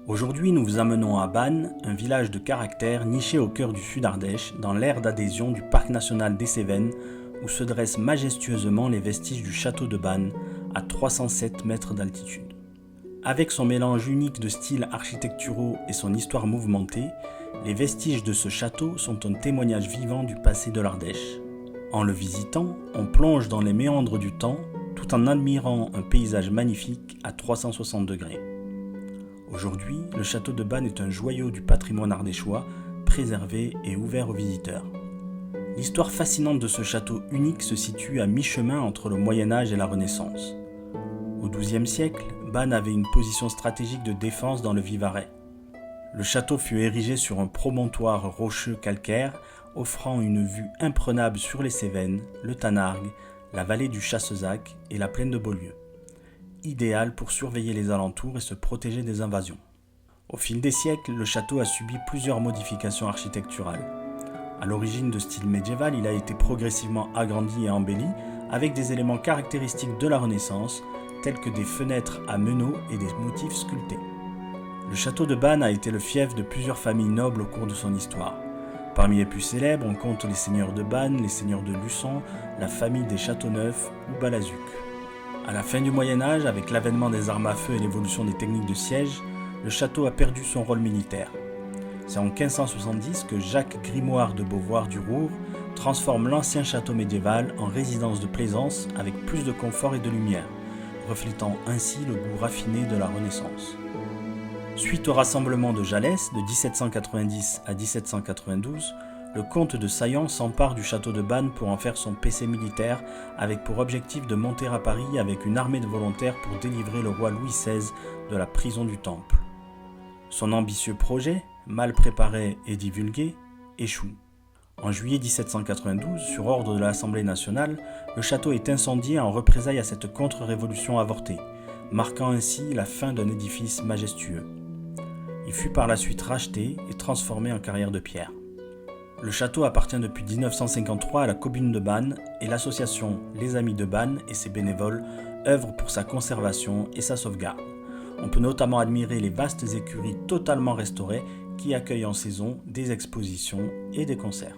Aujourd'hui, nous vous amenons à Banne, un village de caractère niché au cœur du Sud-Ardèche, dans l'aire d'adhésion du Parc national des Cévennes, où se dressent majestueusement les vestiges du château de Banne, à 307 mètres d'altitude. Avec son mélange unique de styles architecturaux et son histoire mouvementée, les vestiges de ce château sont un témoignage vivant du passé de l'Ardèche. En le visitant, on plonge dans les méandres du temps, tout en admirant un paysage magnifique à 360 degrés. Aujourd'hui, le château de Banne est un joyau du patrimoine ardéchois, préservé et ouvert aux visiteurs. L'histoire fascinante de ce château unique se situe à mi-chemin entre le Moyen-Âge et la Renaissance. Au XIIe siècle, Banne avait une position stratégique de défense dans le Vivarais. Le château fut érigé sur un promontoire rocheux calcaire, offrant une vue imprenable sur les Cévennes, le Tanargue, la vallée du Chassezac et la plaine de Beaulieu. Idéal pour surveiller les alentours et se protéger des invasions. Au fil des siècles, le château a subi plusieurs modifications architecturales. À l'origine de style médiéval, il a été progressivement agrandi et embelli avec des éléments caractéristiques de la Renaissance, tels que des fenêtres à meneaux et des motifs sculptés. Le château de Banne a été le fief de plusieurs familles nobles au cours de son histoire. Parmi les plus célèbres, on compte les seigneurs de Banne, les seigneurs de Luçon, la famille des Châteauneuf ou Balazuc. À la fin du Moyen-Âge, avec l'avènement des armes à feu et l'évolution des techniques de siège, le château a perdu son rôle militaire. C'est en 1570 que Jacques Grimoire de Beauvoir du Rouvre transforme l'ancien château médiéval en résidence de plaisance avec plus de confort et de lumière, reflétant ainsi le goût raffiné de la Renaissance. Suite au rassemblement de Jalès de 1790 à 1792, le comte de Saillant s'empare du château de Banne pour en faire son PC militaire, avec pour objectif de monter à Paris avec une armée de volontaires pour délivrer le roi Louis XVI de la prison du Temple. Son ambitieux projet, mal préparé et divulgué, échoue. En juillet 1792, sur ordre de l'Assemblée nationale, le château est incendié en représailles à cette contre-révolution avortée, marquant ainsi la fin d'un édifice majestueux. Il fut par la suite racheté et transformé en carrière de pierre. Le château appartient depuis 1953 à la commune de Banne et l'association Les Amis de Banne et ses bénévoles œuvrent pour sa conservation et sa sauvegarde. On peut notamment admirer les vastes écuries totalement restaurées qui accueillent en saison des expositions et des concerts.